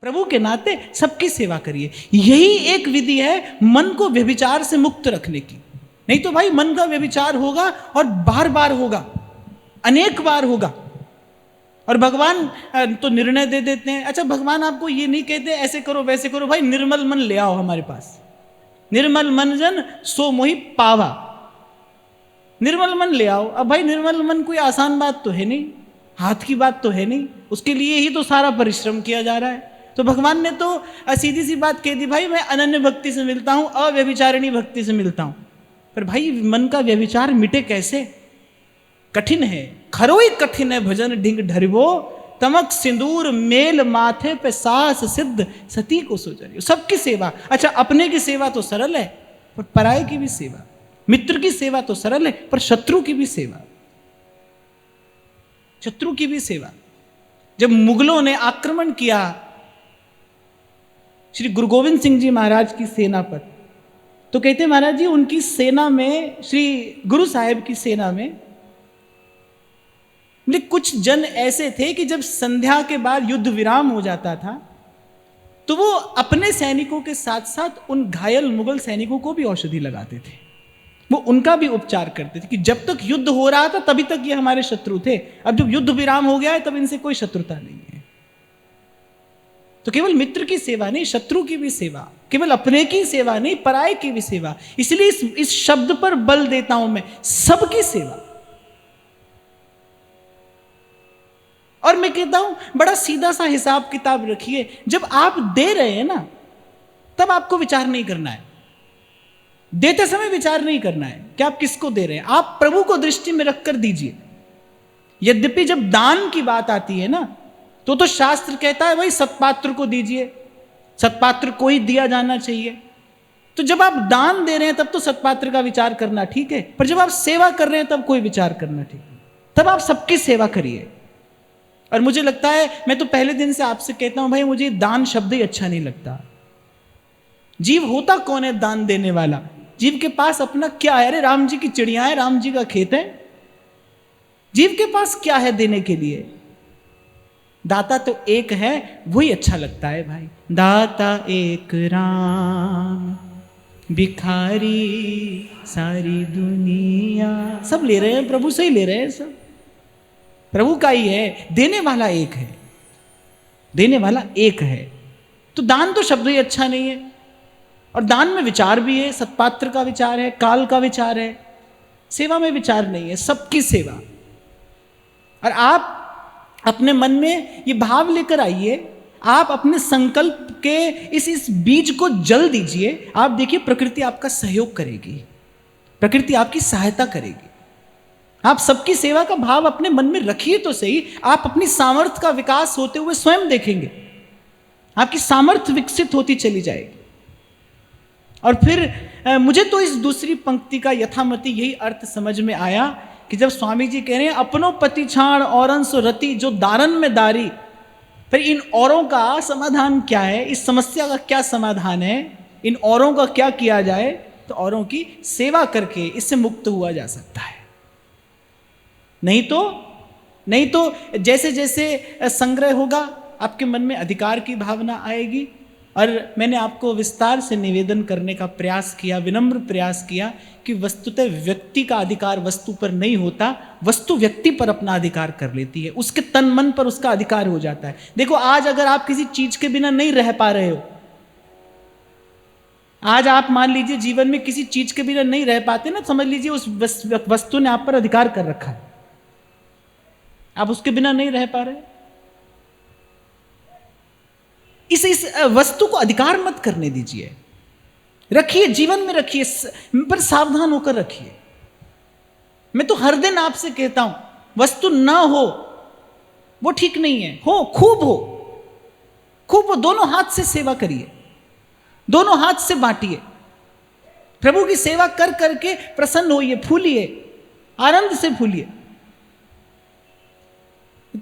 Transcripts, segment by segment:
प्रभु के नाते सबकी सेवा करिए। यही एक विधि है मन को व्यभिचार से मुक्त रखने की। नहीं तो भाई मन का व्यभिचार होगा और बार बार होगा, अनेक बार होगा। और भगवान तो निर्णय दे देते हैं। अच्छा, भगवान आपको ये नहीं कहते ऐसे करो वैसे करो, भाई निर्मल मन ले आओ हमारे पास। निर्मल मन जन सो मोहि पावा, निर्मल मन ले आओ। अब भाई निर्मल मन कोई आसान बात तो है नहीं, हाथ की बात तो है नहीं, उसके लिए ही तो सारा परिश्रम किया जा रहा है। तो भगवान ने तो सीधी सी बात कह दी, भाई मैं अनन्य भक्ति से मिलता हूं, अव्यभिचारिणी भक्ति से मिलता हूं। पर भाई मन का व्यभिचार मिटे कैसे? कठिन है, खरोई कठिन है भजन ढिंग ढरिबो, तमक सिंदूर मेल माथे पे सास सिद्ध सती को सोचरियो। सबकी सेवा, अच्छा अपने की सेवा तो सरल है, पर पराये की भी सेवा, मित्र की सेवा तो सरल है, पर शत्रु की भी सेवा, शत्रु की भी सेवा। जब मुगलों ने आक्रमण किया श्री गुरु गोविंद सिंह जी महाराज की सेना पर, तो कहते महाराज जी उनकी सेना में, श्री गुरु साहिब की सेना में कुछ जन ऐसे थे कि जब संध्या के बाद युद्ध विराम हो जाता था तो वो अपने सैनिकों के साथ साथ उन घायल मुगल सैनिकों को भी औषधि लगाते थे, वो उनका भी उपचार करते थे कि जब तक युद्ध हो रहा था तभी तक ये हमारे शत्रु थे, अब जब युद्ध विराम हो गया है तब इनसे कोई शत्रुता नहीं है। तो केवल मित्र की सेवा नहीं, शत्रु की भी सेवा, केवल अपने की सेवा नहीं, पराये की भी सेवा। इसलिए इस शब्द पर बल देता हूं मैं, सबकी सेवा। और मैं कहता हूं बड़ा सीधा सा हिसाब किताब रखिए, जब आप दे रहे हैं ना तब आपको विचार नहीं करना है, देते समय विचार नहीं करना है कि आप किसको दे रहे हैं, आप प्रभु को दृष्टि में रखकर दीजिए। यद्यपि जब दान की बात आती है ना तो शास्त्र कहता है भाई सत्पात्र को दीजिए, सत्पात्र को ही दिया जाना चाहिए। तो जब आप दान दे रहे हैं तब तो सत्पात्र का विचार करना ठीक है, पर जब आप सेवा कर रहे हैं तब कोई विचार करना ठीक है, तब आप सबकी सेवा करिए। और मुझे लगता है, मैं तो पहले दिन से आपसे कहता हूं भाई मुझे दान शब्द ही अच्छा नहीं लगता। जीव होता कौन है दान देने वाला? जीव के पास अपना क्या है? अरे राम जी की चिड़िया है, राम जी का खेत है, जीव के पास क्या है देने के लिए? दाता तो एक है, वही अच्छा लगता है भाई। दाता एक राम, भिखारी सारी दुनिया। सब ले रहे हैं, प्रभु से ही ले रहे हैं, सब प्रभु का ही है। देने वाला एक है, देने वाला एक है। तो दान तो शब्द ही अच्छा नहीं है, और दान में विचार भी है, सत्पात्र का विचार है, काल का विचार है, सेवा में विचार नहीं है, सबकी सेवा। और आप अपने मन में ये भाव लेकर आइए, आप अपने संकल्प के इस बीज को जल दीजिए। आप देखिए प्रकृति आपका सहयोग करेगी, प्रकृति आपकी सहायता करेगी। आप सबकी सेवा का भाव अपने मन में रखिए तो सही, आप अपनी सामर्थ्य का विकास होते हुए स्वयं देखेंगे, आपकी सामर्थ्य विकसित होती चली जाएगी। और फिर मुझे तो इस दूसरी पंक्ति का यथामति यही अर्थ समझ में आया कि जब स्वामी जी कह रहे हैं अपनो पति छाण औरन सो रति जो दारन में दारी, फिर इन औरों का समाधान क्या है, इस समस्या का क्या समाधान है, इन औरों का क्या किया जाए? तो औरों की सेवा करके इससे मुक्त हुआ जा सकता है। नहीं तो जैसे जैसे संग्रह होगा आपके मन में अधिकार की भावना आएगी। और मैंने आपको विस्तार से निवेदन करने का प्रयास किया, विनम्र प्रयास किया कि वस्तुतः व्यक्ति का अधिकार वस्तु पर नहीं होता, वस्तु व्यक्ति पर अपना अधिकार कर लेती है, उसके तन मन पर उसका अधिकार हो जाता है। देखो आज अगर आप किसी चीज के बिना नहीं रह पा रहे हो, आज आप मान लीजिए जीवन में किसी चीज के बिना नहीं रह पाते ना, समझ लीजिए उस वस्तु ने आप पर अधिकार कर रखा है, आप उसके बिना नहीं रह पा रहे। इस वस्तु को अधिकार मत करने दीजिए, रखिए, जीवन में रखिए, पर सावधान होकर रखिए। मैं तो हर दिन आपसे कहता हूं वस्तु ना हो वो ठीक नहीं है, हो खूब हो, दोनों हाथ से सेवा करिए, दोनों हाथ से बांटिए, प्रभु की सेवा कर करके प्रसन्न होइए, फूलिए, आनंद से फूलिए।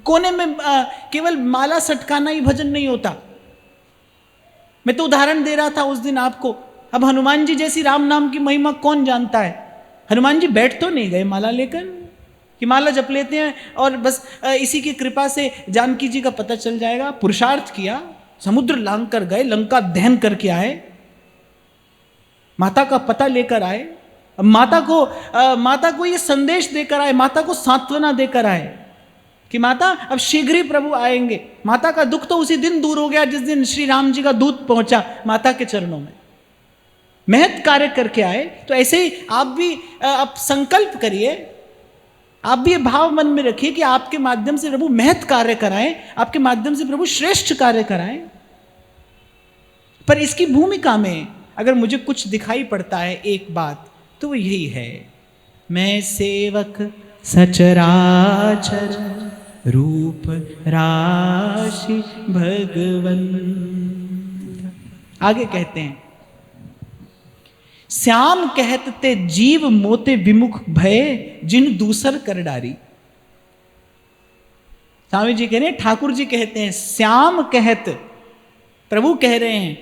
कोने में केवल माला सटकाना ही भजन नहीं होता। मैं तो उदाहरण दे रहा था उस दिन आपको। अब हनुमान जी जैसी राम नाम की महिमा कौन जानता है? हनुमान जी बैठ तो नहीं गए माला लेकर कि माला जप लेते हैं और बस इसी की कृपा से जानकी जी का पता चल जाएगा। पुरुषार्थ किया, समुद्र लांग कर गए, लंका दहन करके आए, माता का पता लेकर आए, माता को ये संदेश देकर आए, माता को सांत्वना देकर आए कि माता अब शीघ्र ही प्रभु आएंगे। माता का दुख तो उसी दिन दूर हो गया जिस दिन श्री राम जी का दूत पहुंचा माता के चरणों में, महत् कार्य करके आए। तो ऐसे ही आप भी आप संकल्प करिए, आप भी ये भाव मन में रखिए कि आपके माध्यम से प्रभु महत् कार्य कराएं, आपके माध्यम से प्रभु श्रेष्ठ कार्य कराएं। पर इसकी भूमिका में अगर मुझे कुछ दिखाई पड़ता है एक बात, तो वो यही है, मैं सेवक सचराचर रूप राशि भगवन। आगे कहते हैं, श्याम कहते जीव मोते विमुख भय जिन दूसर कर डारी। स्वामी जी कह रहे हैं, ठाकुर जी कहते हैं, श्याम कहत, प्रभु कह रहे हैं,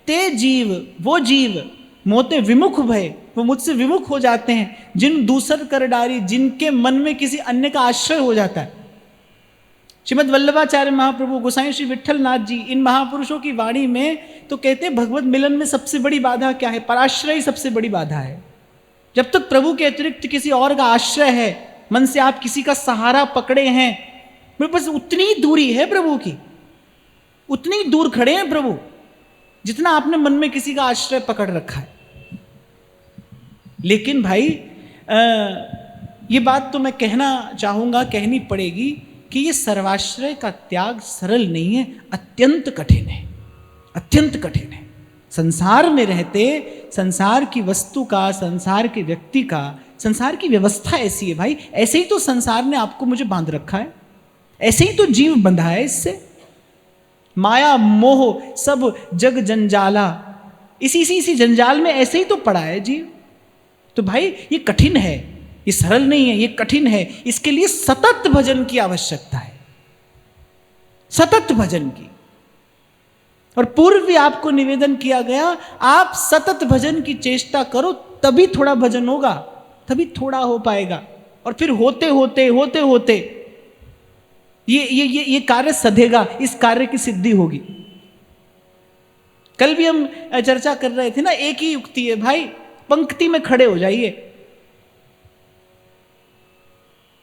ते जीव, वो जीव मोते विमुख भय, वो मुझसे विमुख हो जाते हैं, जिन दूसर कर डारी, जिनके मन में किसी अन्य का आश्रय हो जाता है। श्रीमद् वल्लभाचार्य महाप्रभु, गोसाई श्री विट्ठल नाथ जी, इन महापुरुषों की वाणी में तो कहते हैं भगवत मिलन में सबसे बड़ी बाधा क्या है? पराश्रय सबसे बड़ी बाधा है। जब तक प्रभु के अतिरिक्त किसी और का आश्रय है, मन से आप किसी का सहारा पकड़े हैं, बस उतनी दूरी है प्रभु की, उतनी दूर खड़े हैं प्रभु जितना आपने मन में किसी का आश्रय पकड़ रखा है। लेकिन भाई ये बात तो मैं कहना चाहूंगा, कहनी पड़ेगी कि ये सर्वाश्रय का त्याग सरल नहीं है, अत्यंत कठिन है, अत्यंत कठिन है। संसार में रहते, संसार की वस्तु का, संसार के व्यक्ति का, संसार की व्यवस्था ऐसी है भाई, ऐसे ही तो संसार ने आपको मुझे बांध रखा है, ऐसे ही तो जीव बंधा है इससे। माया मोह सब जग जंजाला, इसी जंजाल में ऐसे ही तो पड़ा है जीव। तो भाई ये कठिन है, ये सरल नहीं है, ये कठिन है। इसके लिए सतत भजन की आवश्यकता है, सतत भजन की। और पूर्व भी आपको निवेदन किया गया, आप सतत भजन की चेष्टा करो, तभी थोड़ा भजन होगा, तभी थोड़ा हो पाएगा। और फिर होते होते ये कार्य सधेगा, इस कार्य की सिद्धि होगी। कल भी हम चर्चा कर रहे थे ना, एक ही युक्ति है भाई, पंक्ति में खड़े हो जाइए,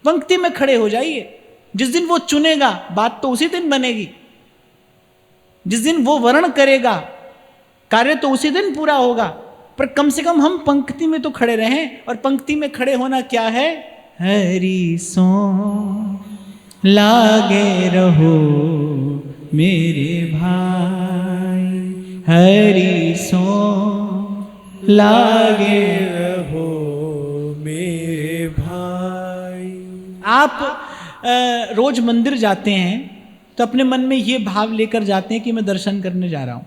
पंक्ति में खड़े हो जाइए। जिस दिन वो चुनेगा बात तो उसी दिन बनेगी, जिस दिन वो वर्ण करेगा कार्य तो उसी दिन पूरा होगा। पर कम से कम हम पंक्ति में तो खड़े रहें। और पंक्ति में खड़े होना क्या है? हरि सो लागे रहो मेरे भाई, हरि सो लागे रहो मेरे भाई। आप रोज मंदिर जाते हैं तो अपने मन में ये भाव लेकर जाते हैं कि मैं दर्शन करने जा रहा हूं।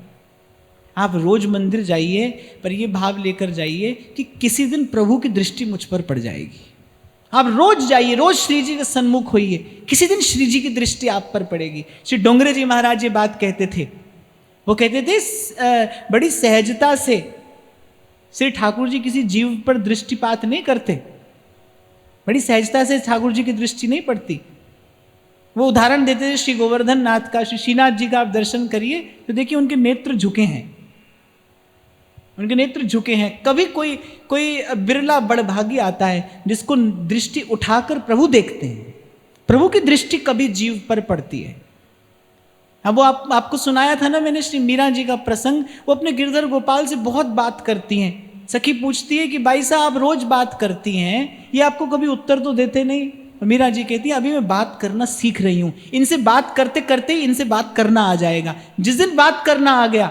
आप रोज मंदिर जाइए, पर ये भाव लेकर जाइए कि किसी दिन प्रभु की दृष्टि मुझ पर पड़ जाएगी। आप रोज जाइए, रोज श्री जी के सन्मुख होइए, किसी दिन श्री जी की दृष्टि आप पर पड़ेगी। श्री डोंगरे जी महाराज ये बात कहते थे, वो कहते थे बड़ी सहजता से श्री ठाकुर जी किसी जीव पर दृष्टिपात नहीं करते, बड़ी सहजता से ठाकुर जी की दृष्टि नहीं पड़ती। वो उदाहरण देते थे श्री गोवर्धन नाथ का, श्री श्रीनाथ जी का। आप दर्शन करिए तो देखिए उनके नेत्र झुके हैं, उनके नेत्र झुके हैं। कभी कोई बिरला बड़भागी आता है जिसको दृष्टि उठाकर प्रभु देखते हैं, प्रभु की दृष्टि कभी जीव पर पड़ती है। अब वो आपको सुनाया था ना मैंने श्री मीरा जी का प्रसंग। वो अपने गिरधर गोपाल से बहुत बात करती हैं। सखी पूछती है कि भाई साहब आप रोज बात करती हैं, ये आपको कभी उत्तर तो देते नहीं। मीरा जी कहती है अभी मैं बात करना सीख रही हूं, इनसे बात करते करते ही इनसे बात करना आ जाएगा। जिस दिन बात करना आ गया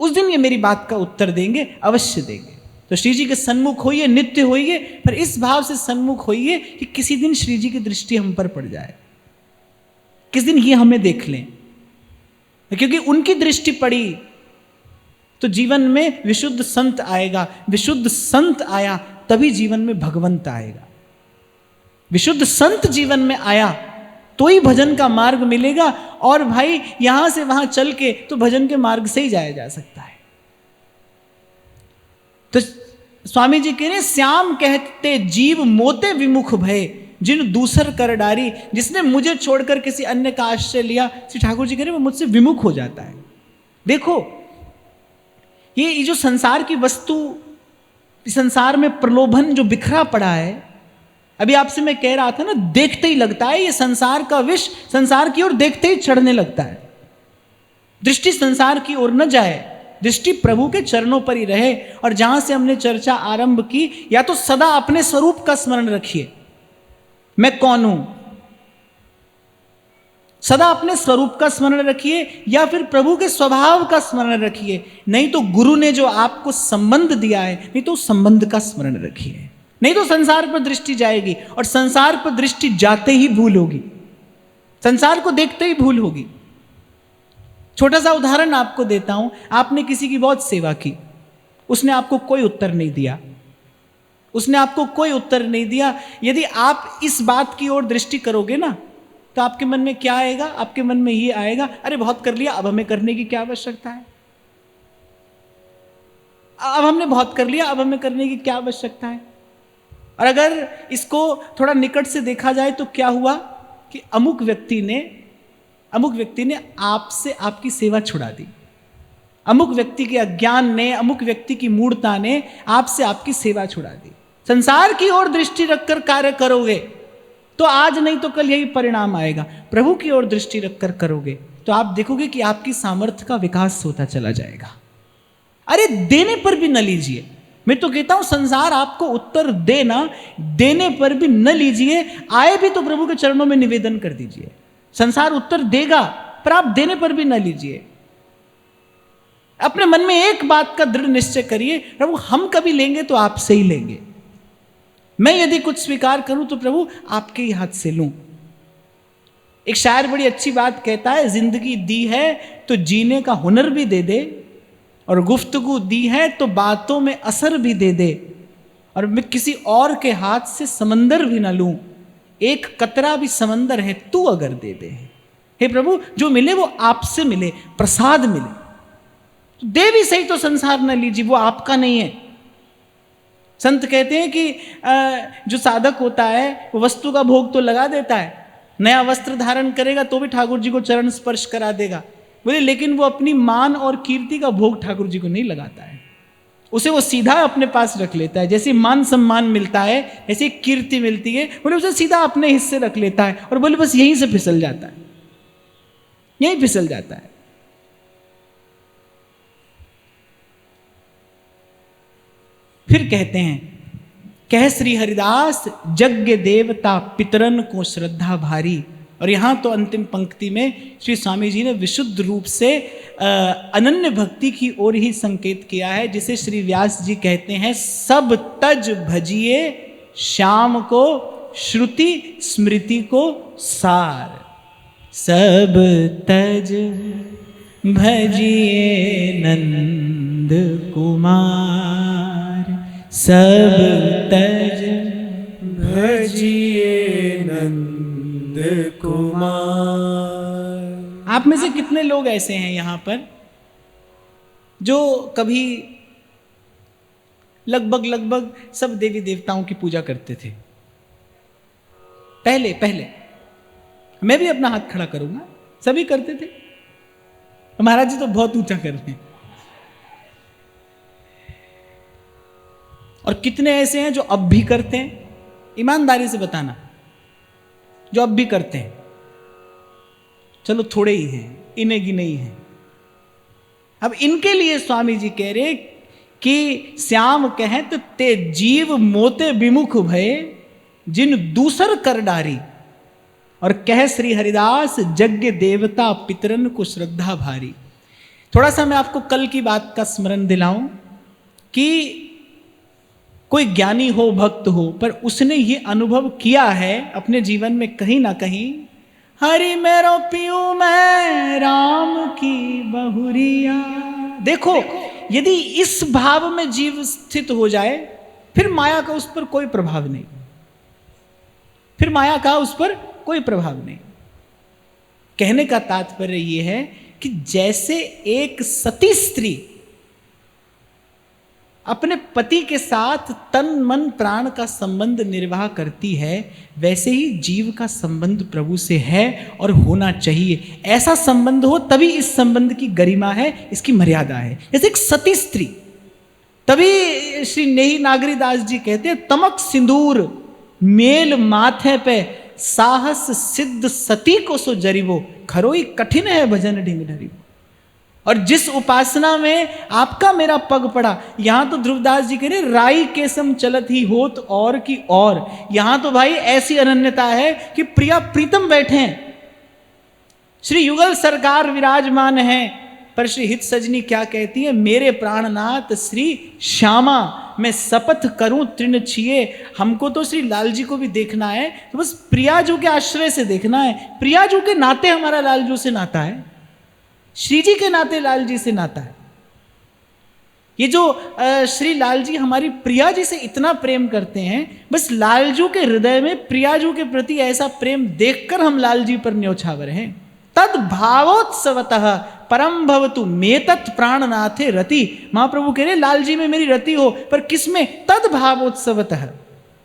उस दिन ये मेरी बात का उत्तर देंगे, अवश्य देंगे। तो श्री जी के सन्मुख होइए, नित्य होइए, पर इस भाव से सन्मुख होइए कि किसी दिन श्री जी की दृष्टि हम पर पड़ जाए, किस दिन ये हमें देख लें। क्योंकि उनकी दृष्टि पड़ी तो जीवन में विशुद्ध संत आएगा, विशुद्ध संत आया तभी जीवन में भगवंत आएगा। विशुद्ध संत जीवन में आया तो ही भजन का मार्ग मिलेगा। और भाई यहां से वहां चल के तो भजन के मार्ग से ही जाया जा सकता है। तो स्वामी जी कह रहे श्याम कहते जीव मोते विमुख भय जिन दूसर कर डारी, जिसने मुझे छोड़कर किसी अन्य का आश्रय लिया, श्री ठाकुर जी कह रहे वो मुझसे विमुख हो जाता है। देखो ये जो संसार की वस्तु, संसार में प्रलोभन जो बिखरा पड़ा है, अभी आपसे मैं कह रहा था ना, देखते ही लगता है ये संसार का विष संसार की ओर देखते ही चढ़ने लगता है। दृष्टि संसार की ओर न जाए, दृष्टि प्रभु के चरणों पर ही रहे। और जहां से हमने चर्चा आरंभ की, या तो सदा अपने स्वरूप का स्मरण रखिए, मैं कौन हूं, सदा अपने स्वरूप का स्मरण रखिए, या फिर प्रभु के स्वभाव का स्मरण रखिए। नहीं तो गुरु ने जो आपको संबंध दिया है, नहीं तो उस संबंध का स्मरण रखिए। नहीं तो संसार पर दृष्टि जाएगी, और संसार पर दृष्टि जाते ही भूल होगी, संसार को देखते ही भूल होगी। छोटा सा उदाहरण आपको देता हूं। आपने किसी की बहुत सेवा की, उसने आपको कोई उत्तर नहीं दिया, उसने आपको कोई उत्तर नहीं दिया। यदि आप इस बात की ओर दृष्टि करोगे ना, तो आपके मन में क्या आएगा? आपके मन में ये आएगा, अरे बहुत कर लिया, अब हमें करने की क्या आवश्यकता है, अब हमने बहुत कर लिया, अब हमें करने की क्या आवश्यकता है। और अगर इसको थोड़ा निकट से देखा जाए तो क्या हुआ कि अमुक व्यक्ति ने आपसे आपकी सेवा छुड़ा दी, अमुक व्यक्ति के अज्ञान ने, अमुक व्यक्ति की मूढ़ता ने आपसे आपकी सेवा छुड़ा दी। संसार की ओर दृष्टि रखकर कार्य करोगे तो आज नहीं तो कल यही परिणाम आएगा। प्रभु की ओर दृष्टि रखकर करोगे तो आप देखोगे कि आपकी सामर्थ्य का विकास होता चला जाएगा। अरे देने पर भी न लीजिए, मैं तो कहता हूं संसार आपको उत्तर देना, देने पर भी न लीजिए। आए भी तो प्रभु के चरणों में निवेदन कर दीजिए, संसार उत्तर देगा, पर आप देने पर भी न लीजिए। अपने मन में एक बात का दृढ़ निश्चय करिए, प्रभु हम कभी लेंगे तो आपसे ही लेंगे। मैं यदि कुछ स्वीकार करूं तो प्रभु आपके ही हाथ से लूं। एक शायर बड़ी अच्छी बात कहता है, जिंदगी दी है तो जीने का हुनर भी दे दे, और गुफ्तगू दी है तो बातों में असर भी दे दे, और मैं किसी और के हाथ से समंदर भी ना लूं, एक कतरा भी समंदर है तू अगर दे दे। हे प्रभु जो मिले वो आपसे मिले, प्रसाद मिले, तो दे भी सही तो संसार न लीजिए, वो आपका नहीं है। संत कहते हैं कि जो साधक होता है वो वस्तु का भोग तो लगा देता है, नया वस्त्र धारण करेगा तो भी ठाकुर जी को चरण स्पर्श करा देगा, बोले, लेकिन वो अपनी मान और कीर्ति का भोग ठाकुर जी को नहीं लगाता है, उसे वो सीधा अपने पास रख लेता है। जैसे मान सम्मान मिलता है, ऐसे कीर्ति मिलती है, बोले उसे सीधा अपने हिस्से रख लेता है, और बोले बस यहीं से फिसल जाता है, यहीं फिसल जाता है। फिर कहते हैं, कह श्री हरिदास यज्ञ देवता पितरन को श्रद्धा भारी। और यहां तो अंतिम पंक्ति में श्री स्वामी जी ने विशुद्ध रूप से अनन्य भक्ति की ओर ही संकेत किया है, जिसे श्री व्यास जी कहते हैं, सब तज भजिए श्याम को श्रुति स्मृति को सार। सब तज भजिए नंद कुमार, सब तज भजिए नंद कुमार। आप में से कितने लोग ऐसे हैं यहां पर जो कभी लगभग सब देवी देवताओं की पूजा करते थे? पहले मैं भी अपना हाथ खड़ा करूंगा, सभी करते थे। महाराज जी तो बहुत ऊंचा कर रहे हैं। और कितने ऐसे हैं जो अब भी करते हैं? ईमानदारी से बताना, जो अब भी करते हैं। चलो थोड़े ही हैं, इन्हें की नहीं है। अब इनके लिए स्वामी जी कह रहे कि श्याम कहत ते जीव मोते विमुख भये, जिन दूसर कर डारी। और कह श्री हरिदास यज्ञ देवता पितरन को श्रद्धा भारी। थोड़ा सा मैं आपको कल की बात का स्मरण दिलाऊं कि कोई ज्ञानी हो, भक्त हो, पर उसने ये अनुभव किया है अपने जीवन में कहीं ना कहीं, हरि मेरो पियू मैं राम की बहुरिया। देखो यदि इस भाव में जीव स्थित हो जाए, फिर माया का उस पर कोई प्रभाव नहीं, फिर माया का उस पर कोई प्रभाव नहीं। कहने का तात्पर्य यह है कि जैसे एक सती स्त्री अपने पति के साथ तन मन प्राण का संबंध निर्वाह करती है, वैसे ही जीव का संबंध प्रभु से है और होना चाहिए। ऐसा संबंध हो तभी इस संबंध की गरिमा है, इसकी मर्यादा है। जैसे एक सती स्त्री, तभी श्री नेही नागरीदास जी कहते हैं, तमक सिंदूर मेल माथे पे साहस सिद्ध सती को सो जरीबो, खरोई कठिन है भजन ढिंग ढरीबो। और जिस उपासना में आपका मेरा पग पड़ा, यहां तो ध्रुवदास जी कह रहे राई केसम चलत ही होत और की और, यहां तो भाई ऐसी अनन्यता है कि प्रिया प्रीतम बैठे हैं, श्री युगल सरकार विराजमान है, पर श्री हित सजनी क्या कहती है, मेरे प्राणनाथ श्री श्यामा मैं शपथ करूं तृण छिए। हमको तो श्री लालजी को भी देखना है, तो बस प्रियाजू के आश्रय से देखना है। प्रियाजू के नाते हमारा लालजू से नाता है, श्री जी के नाते लाल जी से नाता है। ये जो श्री लाल जी हमारी प्रिया जी से इतना प्रेम करते हैं, बस लालजू के हृदय में प्रियाजू के प्रति ऐसा प्रेम देखकर हम लाल जी पर न्योछावर हैं। तद भावोत्सवतः परम भवतु मेतत् प्राणनाथे रति। महाप्रभु कह रहे लाल जी में मेरी रति हो, पर किसमें? तद भावोत्सवतः,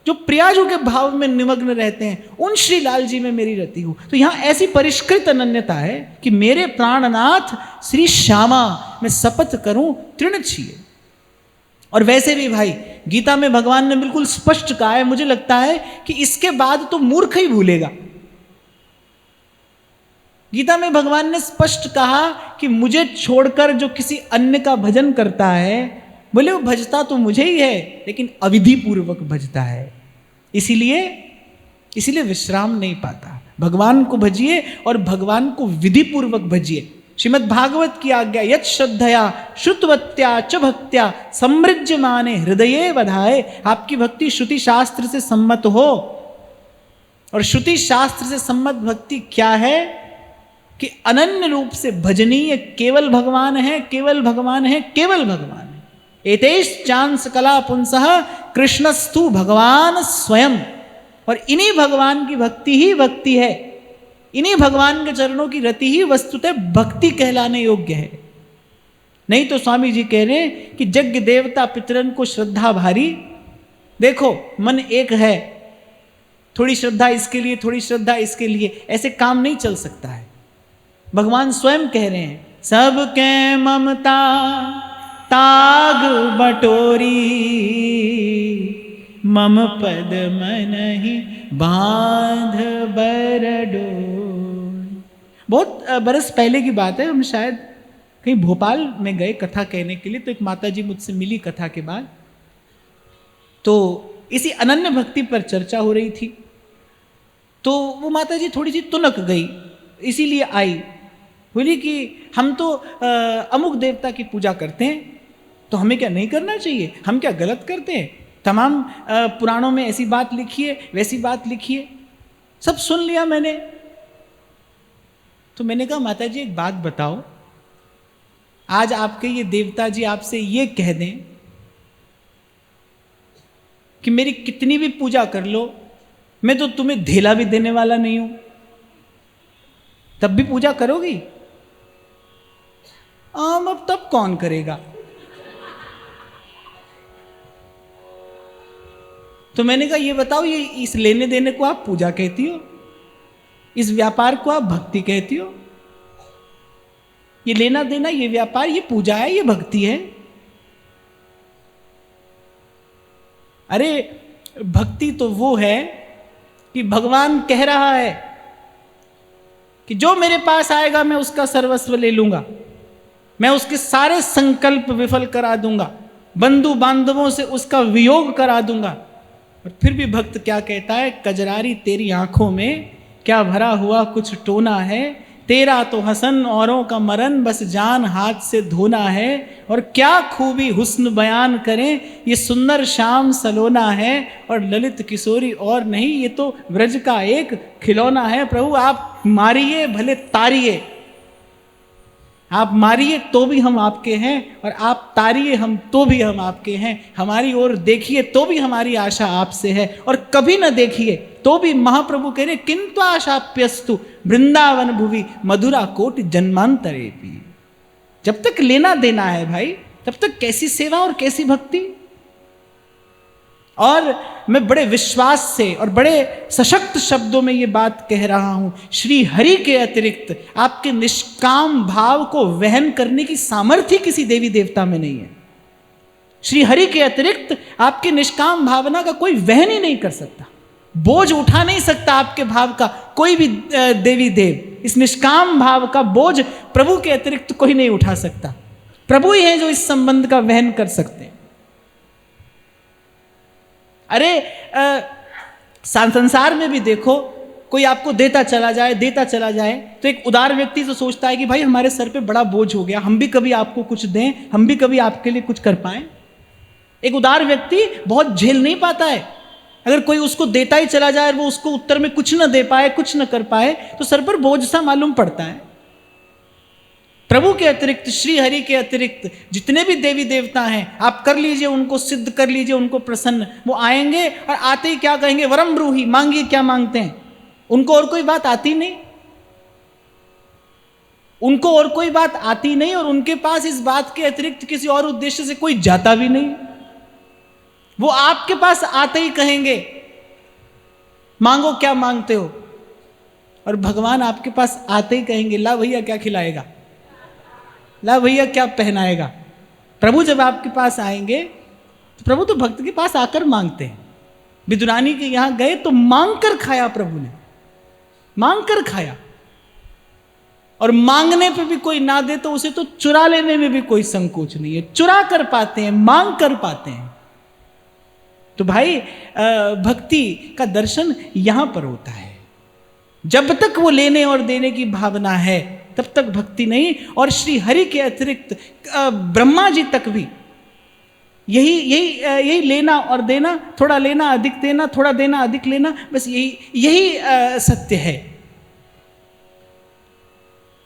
जो प्रियाजू के भाव में निमग्न रहते हैं, उन श्री लाल जी में मेरी रति हो। तो यहां ऐसी परिष्कृत अनन्यता है कि मेरे प्राणनाथ श्री श्यामा मैं शपथ करूं तृण छिए। और वैसे भी भाई गीता में भगवान ने बिल्कुल स्पष्ट कहा है, मुझे लगता है कि इसके बाद तो मूर्ख ही भूलेगा। गीता में भगवान ने स्पष्ट कहा कि मुझे छोड़कर जो किसी अन्य का भजन करता है, बोले वो भजता तो मुझे ही है, लेकिन अविधि पूर्वक भजता है, इसीलिए विश्राम नहीं पाता। भगवान को भजिए और भगवान को विधि पूर्वक भजिए। श्रीमद् भागवत की आज्ञा, यत् श्रद्धया श्रुतवत्या च भक्त्या समृज्यमाने हृदये बधाए। आपकी भक्ति श्रुति शास्त्र से सम्मत हो, और श्रुति शास्त्र से सम्मत भक्ति क्या है कि अनन्य रूप से भजनीय केवल भगवान है, केवल भगवान है, केवल भगवान है। एतेश चांस कला पुंसः कृष्णस्तु भगवान स्वयं। और इन्हीं भगवान की भक्ति ही भक्ति है, इन्हीं भगवान के चरणों की रति ही वस्तुतः भक्ति कहलाने योग्य है। नहीं तो स्वामी जी कह रहे हैं कि यज्ञ देवता पितरन को श्रद्धा भारी। देखो मन एक है, थोड़ी श्रद्धा इसके लिए, थोड़ी श्रद्धा इसके लिए, ऐसे काम नहीं चल सकता है। भगवान स्वयं कह रहे हैं, सबके ममता ताग बटोरी, मम पद मनहि बांध बरडो। बहुत बरस पहले की बात है, हम शायद कहीं भोपाल में गए कथा कहने के लिए, तो एक माता जी मुझसे मिली कथा के बाद, तो इसी अनन्य भक्ति पर चर्चा हो रही थी। तो वो माता जी थोड़ी सी तुनक गई, इसीलिए आई, बोली कि हम तो अमुक देवता की पूजा करते हैं, तो हमें क्या नहीं करना चाहिए, हम क्या गलत करते हैं? तमाम पुराणों में ऐसी बात लिखी है, वैसी बात लिखी है, सब सुन लिया मैंने। तो मैंने कहा माता जी एक बात बताओ, आज आपके ये देवता जी आपसे ये कह दें कि मेरी कितनी भी पूजा कर लो, मैं तो तुम्हें धेला भी देने वाला नहीं हूं, तब भी पूजा करोगी? अब तब कौन करेगा? तो मैंने कहा ये बताओ, ये इस लेने देने को आप पूजा कहती हो, इस व्यापार को आप भक्ति कहती हो? ये लेना देना, ये व्यापार, ये पूजा है, ये भक्ति है? अरे भक्ति तो वो है कि भगवान कह रहा है कि जो मेरे पास आएगा मैं उसका सर्वस्व ले लूंगा, मैं उसके सारे संकल्प विफल करा दूंगा, बंधु बांधवों से उसका वियोग करा दूंगा। और फिर भी भक्त क्या कहता है, कजरारी तेरी आंखों में क्या भरा हुआ कुछ टोना है, तेरा तो हसन औरों का मरन, बस जान हाथ से धोना है। और क्या खूबी हुस्न बयान करें, ये सुंदर श्याम सलोना है, और ललित किशोरी और नहीं, ये तो व्रज का एक खिलौना है। प्रभु आप मारिए भले तारिए, आप मारिए तो भी हम आपके हैं, और आप तारिए हम तो भी हम आपके हैं। हमारी ओर देखिए तो भी हमारी आशा आपसे है, और कभी न देखिए तो भी महाप्रभु कह रहे किंतु आशाप्यस्तु वृंदावन भुवि मधुरा कोटि जन्मांतरे भी। जब तक लेना देना है भाई, तब तक कैसी सेवा और कैसी भक्ति। और मैं बड़े विश्वास से और बड़े सशक्त शब्दों में ये बात कह रहा हूं, श्री हरि के अतिरिक्त आपके निष्काम भाव को वहन करने की सामर्थ्य किसी देवी देवता में नहीं है। श्री हरि के अतिरिक्त आपकी निष्काम भावना का कोई वहन ही नहीं कर सकता, बोझ उठा नहीं सकता आपके भाव का कोई भी देवी देव। इस निष्काम भाव का बोझ प्रभु के अतिरिक्त कोई नहीं उठा सकता। प्रभु ही हैं जो इस संबंध का वहन कर सकते हैं। अरे संसार में भी देखो, कोई आपको देता चला जाए तो एक उदार व्यक्ति तो सोचता है कि भाई हमारे सर पे बड़ा बोझ हो गया, हम भी कभी आपको कुछ दें, हम भी कभी आपके लिए कुछ कर पाएं। एक उदार व्यक्ति बहुत झेल नहीं पाता है, अगर कोई उसको देता ही चला जाए और वो उसको उत्तर में कुछ न दे पाए, कुछ न कर पाए, तो सर पर बोझ सा मालूम पड़ता है। प्रभु के अतिरिक्त, श्री हरि के अतिरिक्त जितने भी देवी देवता हैं, आप कर लीजिए, उनको सिद्ध कर लीजिए, उनको प्रसन्न। वो आएंगे और आते ही क्या कहेंगे, वरम ब्रूहि, मांगिए क्या मांगते हैं। उनको और कोई बात आती नहीं, उनको और कोई बात आती नहीं, और उनके पास इस बात के अतिरिक्त किसी और उद्देश्य से कोई जाता भी नहीं। वो आपके पास आते ही कहेंगे मांगो क्या मांगते हो, और भगवान आपके पास आते ही कहेंगे ला भैया क्या खिलाएगा, ला भैया क्या पहनाएगा। प्रभु जब आपके पास आएंगे तो प्रभु तो भक्त के पास आकर मांगते हैं। विदुरानी के यहां गए तो मांग कर खाया, प्रभु ने मांग कर खाया। और मांगने पे भी कोई ना दे तो उसे तो चुरा लेने में भी कोई संकोच नहीं है। चुरा कर पाते हैं, मांग कर पाते हैं। तो भाई भक्ति का दर्शन यहां पर होता है। जब तक वो लेने और देने की भावना है तब तक भक्ति नहीं। और श्री हरि के अतिरिक्त ब्रह्मा जी तक भी यही लेना और देना, थोड़ा लेना अधिक देना, थोड़ा देना अधिक लेना, बस यही सत्य है।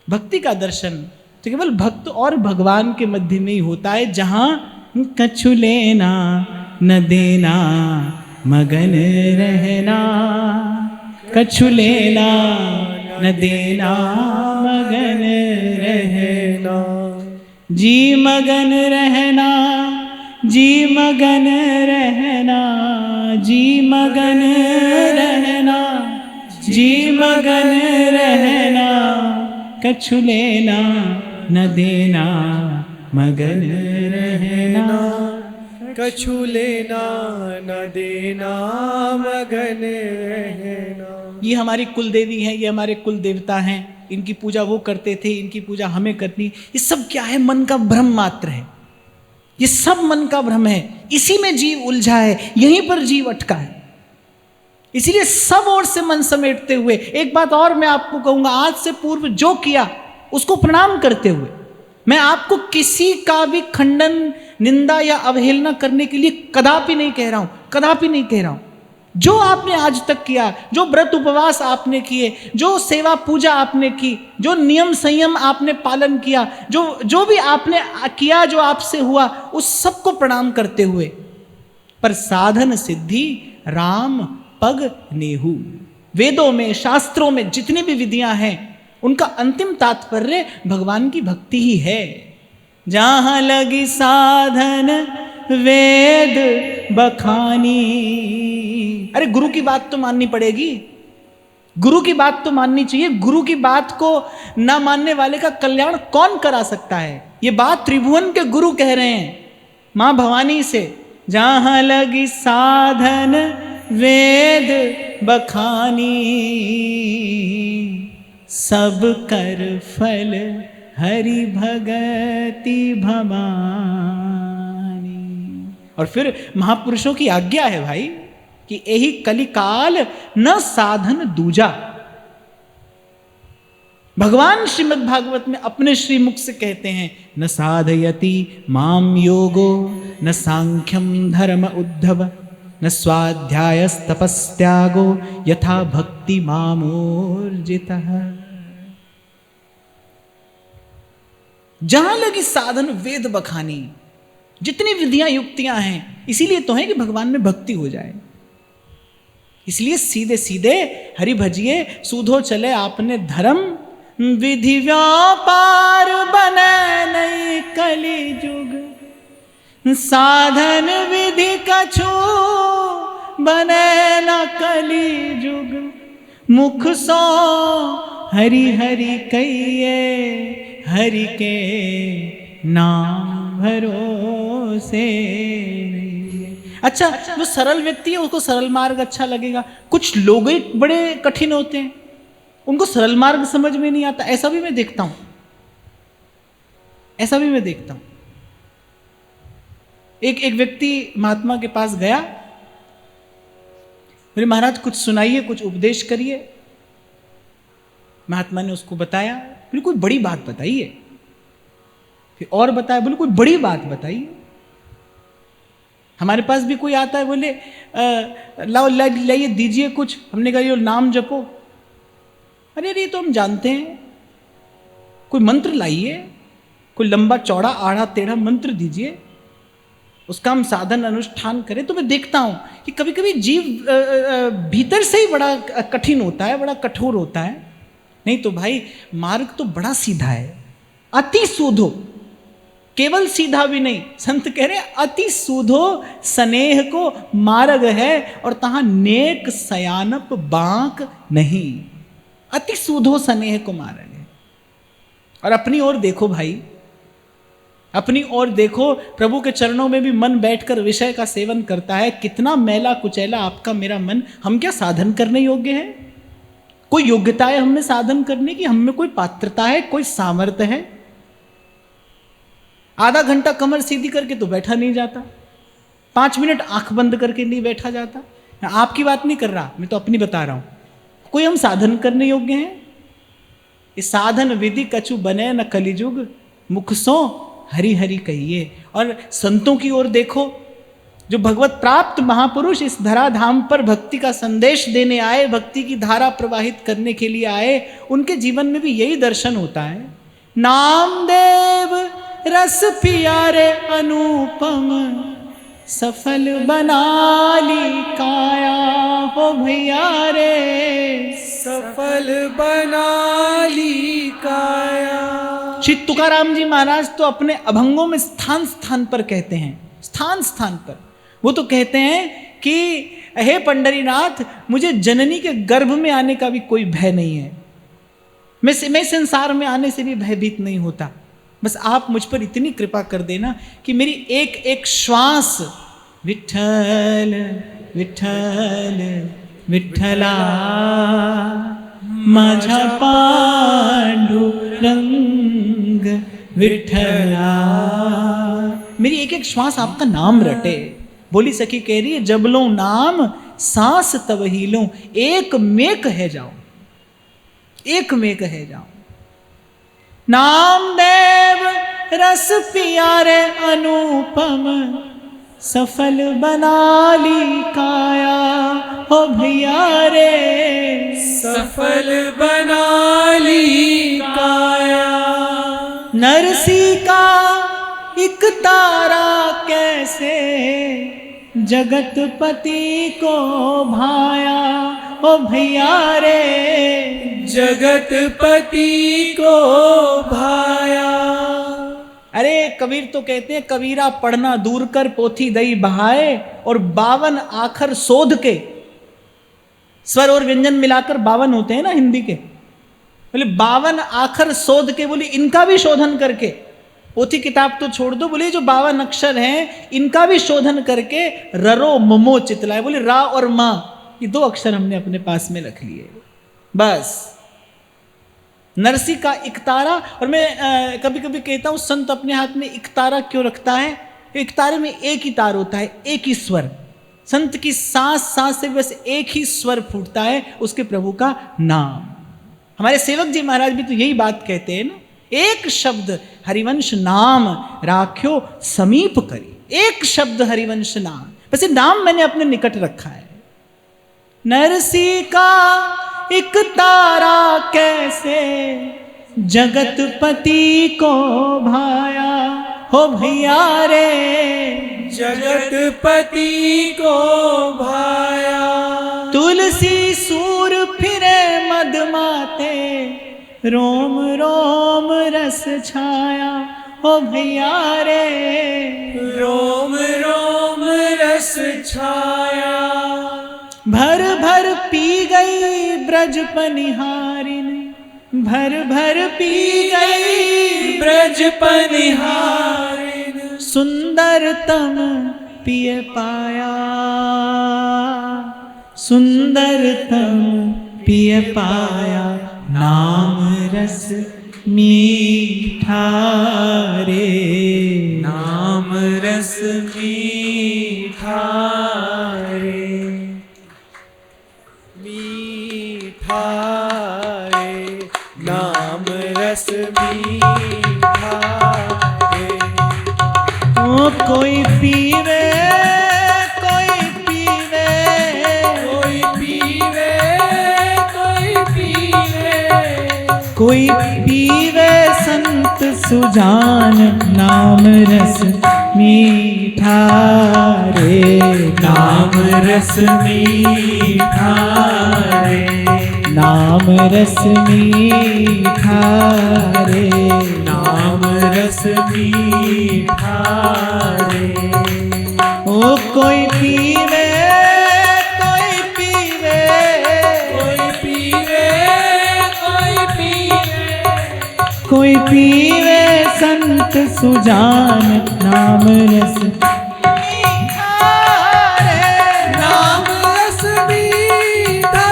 भक्ति का दर्शन तो केवल भक्त और भगवान के मध्य में ही होता है, जहां कछु लेना न देना मगन रहना, कछु लेना न देना मगन रहना, जी मगन रहना, जी मगन रहना, जी मगन रहना, जी मगन रहना, कछु लेना न देना मगन रहना, कछु लेना न देना मगन रहना। ये हमारी कुल देवी हैं, ये हमारे कुल देवता हैं, इनकी पूजा वो करते थे, इनकी पूजा हमें करनी। ये सब क्या है? मन का भ्रम मात्र है। ये सब मन का भ्रम है, इसी में जीव उलझा है, यहीं पर जीव अटका है। इसीलिए सब ओर से मन समेटते हुए एक बात और मैं आपको कहूंगा, आज से पूर्व जो किया उसको प्रणाम करते हुए, मैं आपको किसी का भी खंडन, निंदा या अवहेलना करने के लिए कदापि नहीं कह रहा हूं, कदापि नहीं कह रहा हूं। जो आपने आज तक किया, जो व्रत उपवास आपने किए, जो सेवा पूजा आपने की, जो नियम संयम आपने पालन किया, जो भी आपने किया, जो आपसे हुआ, उस सबको प्रणाम करते हुए, पर साधन सिद्धि राम पग नेहू। वेदों में, शास्त्रों में जितनी भी विधियां हैं, उनका अंतिम तात्पर्य भगवान की भक्ति ही है। जहां लगी साधन वेद बखानी। अरे गुरु की बात तो माननी पड़ेगी, गुरु की बात तो माननी चाहिए। गुरु की बात को ना मानने वाले का कल्याण कौन करा सकता है? ये बात त्रिभुवन के गुरु कह रहे हैं मां भवानी से। जहां लगी साधन वेद बखानी, सब कर फल हरि भगति भवानी। और फिर महापुरुषों की आज्ञा है भाई कि यही कलिकाल न साधन दूजा। भगवान श्रीमद् भागवत में अपने श्रीमुख से कहते हैं, न साधयति माम योगो न सांख्यम धर्म उद्धव, न स्वाध्यायस्तपस्त्यागो यथा भक्ति मामोर्जितः। जहां लगी साधन वेद बखानी, जितनी विधियां युक्तियां हैं, इसीलिए तो है कि भगवान में भक्ति हो जाए। इसलिए सीधे सीधे हरि भजिए, सूधो चले आपने धर्म। विधि व्यापार बने नहीं कलि जुग, साधन विधि कछु बने न कली जुग, मुख सो हरि हरि कहिए, हरि के नाम भरोसे रहिए। अच्छा, जो सरल व्यक्ति है उसको सरल मार्ग अच्छा लगेगा, कुछ लोग ही बड़े कठिन होते हैं, उनको सरल मार्ग समझ में नहीं आता। ऐसा भी मैं देखता हूं, ऐसा भी मैं देखता हूं। एक व्यक्ति महात्मा के पास गया, बोले महाराज कुछ सुनाइए, कुछ उपदेश करिए। महात्मा ने उसको बताया, बोले कोई बड़ी बात बताइए। फिर और बताया, बोले कोई बड़ी बात बताइए। हमारे पास भी कोई आता है, बोले लाओ लाइए दीजिए कुछ। हमने कहा ये नाम जपो। अरे अरे तो हम जानते हैं, कोई मंत्र लाइए, कोई लंबा चौड़ा आड़ा टेढ़ा मंत्र दीजिए, उसका हम साधन अनुष्ठान करें। तो मैं देखता हूं कि कभी कभी जीव भीतर से ही बड़ा कठिन होता है, बड़ा कठोर होता है। नहीं तो भाई मार्ग तो बड़ा सीधा है, अति सूधो, केवल सीधा भी नहीं। संत कह रहे अति सूधो स्नेह को मार्ग है, और तहां नेक सयानप बांक नहीं। अति सूधो स्नेह को मार्ग है। और अपनी ओर देखो भाई, अपनी ओर देखो, प्रभु के चरणों में भी मन बैठकर विषय का सेवन करता है। कितना मैला कुचैला आपका मेरा मन। हम क्या साधन करने योग्य है? कोई योग्यता है हमें साधन करने की? हम में कोई पात्रता है, कोई सामर्थ्य है? आधा घंटा कमर सीधी करके तो बैठा नहीं जाता, 5 मिनट आंख बंद करके नहीं बैठा जाता। मैं आपकी बात नहीं कर रहा, मैं तो अपनी बता रहा हूं। कोई हम साधन करने योग्य हैं? इस साधन विधि कछु बने न कलिजुग, मुख सो हरि हरि कहिए। और संतों की ओर देखो, जो भगवत प्राप्त महापुरुष इस धराधाम पर भक्ति का संदेश देने आए, भक्ति की धारा प्रवाहित करने के लिए आए, उनके जीवन में भी यही दर्शन होता है। नामदेव रस पियारे अनुपम, सफल बना ली काया हो भैया रे, सफल बना ली काया। श्री तुकाराम जी महाराज तो अपने अभंगों में स्थान स्थान पर कहते हैं, स्थान स्थान पर वो तो कहते हैं कि हे पंडरीनाथ, मुझे जननी के गर्भ में आने का भी कोई भय नहीं है। मैं संसार में आने से भी भयभीत नहीं होता। बस आप मुझ पर इतनी कृपा कर देना कि मेरी एक एक श्वास विठ्ठल विठ्ठल विठ्ठला माझा पांडुरंग विठ्ठला, मेरी एक एक श्वास आपका नाम रटे। बोली सखी कह रही है, जब लो नाम सांस तब ही लो, एक में कहे जाओ, एक में कहे जाओ। नामदेव रस पियारे अनुपम, सफल बना ली काया हो भैया रे, सफल बना ली काया। नरसी का एक तारा कैसे जगतपति को भाया ओ भैया रे, जगतपति को भाया। अरे कबीर तो कहते हैं, कबीरा पढ़ना दूर कर पोथी दई बहाए, और 52 आखर शोध के, स्वर और व्यंजन मिलाकर 52 होते हैं ना हिंदी के, बोले 52 आखर शोध के, बोले इनका भी शोधन करके, पोथी किताब तो छोड़ दो, बोले जो 52 अक्षर हैं इनका भी शोधन करके ररो ममो चितलाए। बोले रा और मां, ये 2 अक्षर हमने अपने पास में रख लिए बस। नरसी का इकतारा, और मैं कभी कभी कहता हूं संत अपने हाथ में इकतारा क्यों रखता है? इकतारे में एक ही तार होता है, एक ही स्वर। संत की सांस सांस से बस एक ही स्वर फूटता है, उसके प्रभु का नाम। हमारे सेवक जी महाराज भी तो यही बात कहते हैं ना, एक शब्द हरिवंश नाम राख्यो समीप करी। एक शब्द हरिवंश नाम, बस ये नाम मैंने अपने निकट रखा है। नरसी का एक तारा कैसे जगतपति को भाया हो भैया रे, जगतपति को भाया। तुलसी सूर फिरे मदमाते, रोम रोम रस छाया हो भैया रे, रोम रोम रस छाया। ब्रज पनिहारिन भर भर पी गई ब्रज पनिहारिन सुंदरतम पिय पाया सुंदरतम पिय पाया नाम रस मीठा रे नाम रस मीठा रे मीठा रे नाम रस मीठा रे ओ कोई पीवे कोई पीवे कोई पीवे कोई पीवे कोई पीवे संत सुजान नाम रस मीठा रे नाम रस मीठा रे नाम रस मीठा रे नाम रस मीठा रे ओ कोई पीवे कोई पीवे कोई पीवे कोई पीवे कोई पीवे संत सुजान नाम रस मीठा रे नाम रस मीठा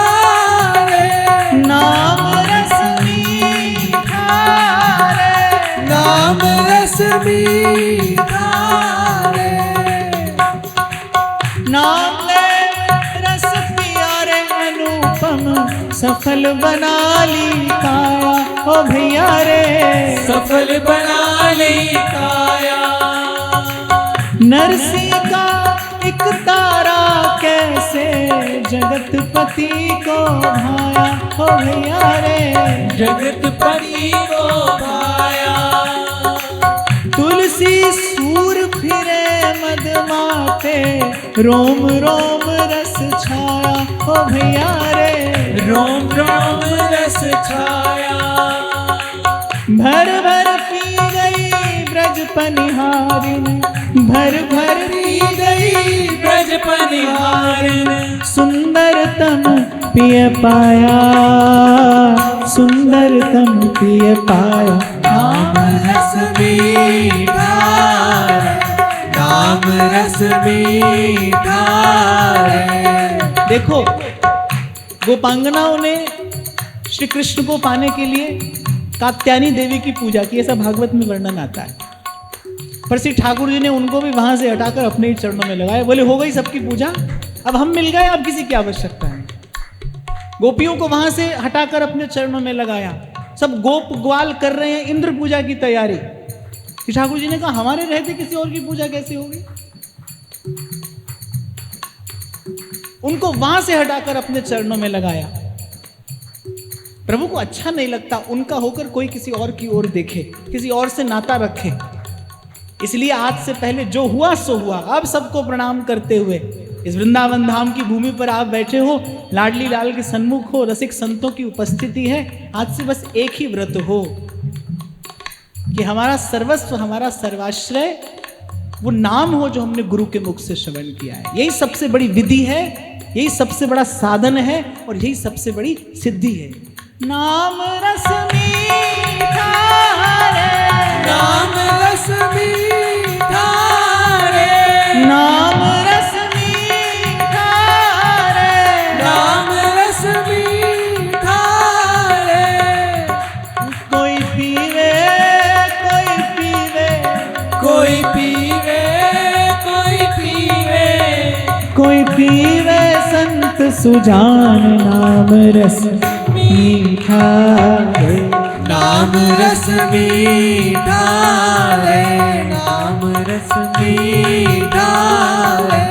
रे नाम रस मीठा रे नाम रस मीठा रे नाम ले रस पिया रे अनुपम सफल बना ली काया ओ भैया रे सफल बना ली काया नरसी का एक तारा कैसे जगतपति को भाया ओ भैया रे जगतपति को भाया तुलसी सूर फिरे मदमाते रोम रोम रस छाया ओ भैया रे रोम रोम रस छाया भर भर पी गई ब्रज पनिहारिन भर भर पी गई ब्रज पनिहारिन सुंदरतम पिय पाया सुंदरतम पिय पाया नाम रस मीठा रे नाम रस मीठा रे देखो गोपांगनाओं ने श्री कृष्ण को पाने के लिए कात्यायनी देवी की पूजा की, ऐसा भागवत में वर्णन आता है। पर श्री ठाकुर जी ने उनको भी वहां से हटाकर अपने ही चरणों में लगाया, बोले हो गई सबकी पूजा, अब हम मिल गए, अब किसी की आवश्यकता है। गोपियों को वहां से हटाकर अपने चरणों में लगाया, सब गोप ग्वाल कर रहे हैं इंद्र पूजा की तैयारी। श्री ठाकुर जी ने कहा हमारे रहते किसी और की पूजा कैसे होगी। उनको वहां से हटाकर अपने चरणों में लगाया। प्रभु को अच्छा नहीं लगता उनका होकर कोई किसी और की ओर देखे, किसी और से नाता रखे। इसलिए आज से पहले जो हुआ सो हुआ। अब सबको प्रणाम करते हुए इस वृंदावन धाम की भूमि पर आप बैठे हो, लाडली लाल के सन्मुख हो, रसिक संतों की उपस्थिति है। आज से बस एक ही व्रत हो कि हमारा सर्वस्व, हमारा सर्वाश्रय वो नाम हो जो हमने गुरु के मुख से श्रवण किया है। यही सबसे बड़ी विधि है, यही सबसे बड़ा साधन है और यही सबसे बड़ी सिद्धि है। नाम रस मीठा रे, नाम रस मीठा रे, नाम रस मीठा रे, नाम रस मीठा रे। कोई पीवे कोई पीवे, कोई पीवे कोई पीवे, कोई पीवे संत सुजान नाम रस मीठा रे, नाम रस मीठा रे, नाम रस मीठा रे,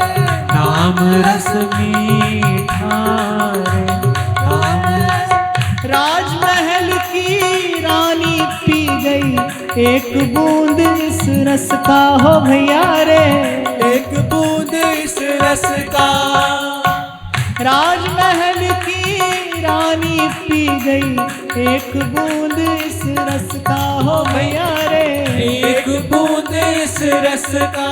नाम रस मीठा रे, नाम रस। राजमहल की रानी पी गई एक बूंद इस रस का हो भैया रे, एक बूंद इस रस का। राजमहल की रानी पी गई एक बूंद इस रस का हो भैया रे, एक बूंद इस रस का।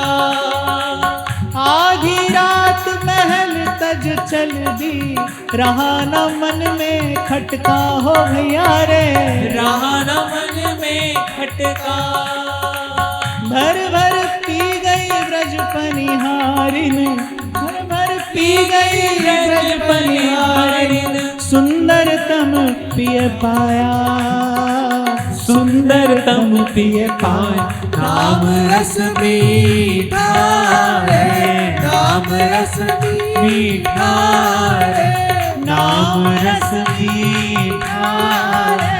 आधी रात महल तज ब्रज चल दी, रहा न मन में खटका हो भैया रे। रहा न मन में खटका, भर भर पी गई ब्रज पनिहारिन, भर भर पी गई ब्रज पनिहारिन। सुंदरतम पिय पाया, सुंदरतम पिय पाया। नाम रस मीठा है, नाम रस मीठा है, नाम रस मीठा है,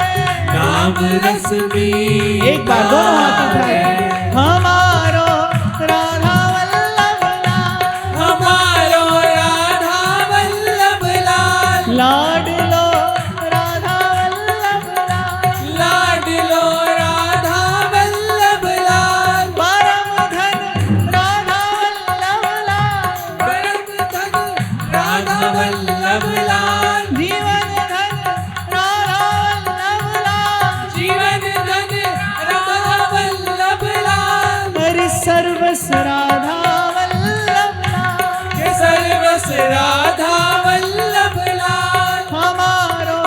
नाम रस मीठा। एक बार दोनों हाथ उठाए। हमारो राधा वल्लभ लाल, हमारो राधा वल्लभ लाल, लाडलो राधा वल्लभ लाल, लाडलो राधा वल्लभ लाल, परम धन राधा वल्लभ लाल, परम धन राधा वल्लभ लाल, जीवन धन राधा वल्लभ लाल, जीवन धन राधा वल्लभ लाल, हरि सर्वस राधा वल्लभ लाल। के सर्वस राधा वल्लभ लाल, हमारो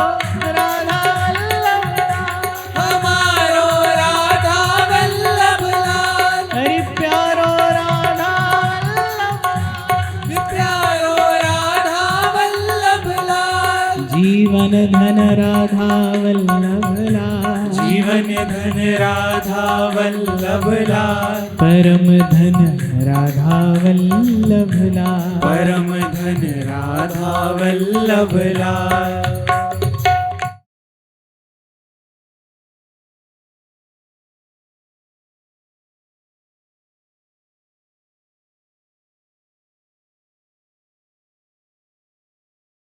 राधा वल्लभ लाल, हमारो राधा वल्लभ लाल, हरि प्यारो राधा वल्लभ लाल, प्यारो राधा वल्लभ लाल, जीवन धन राधा वल्लभ लाल, जीवन धन राधा वल्लभ लाल, परम धन राधा वल्लभ लाल। परम धन राधा वल्लभ लाल।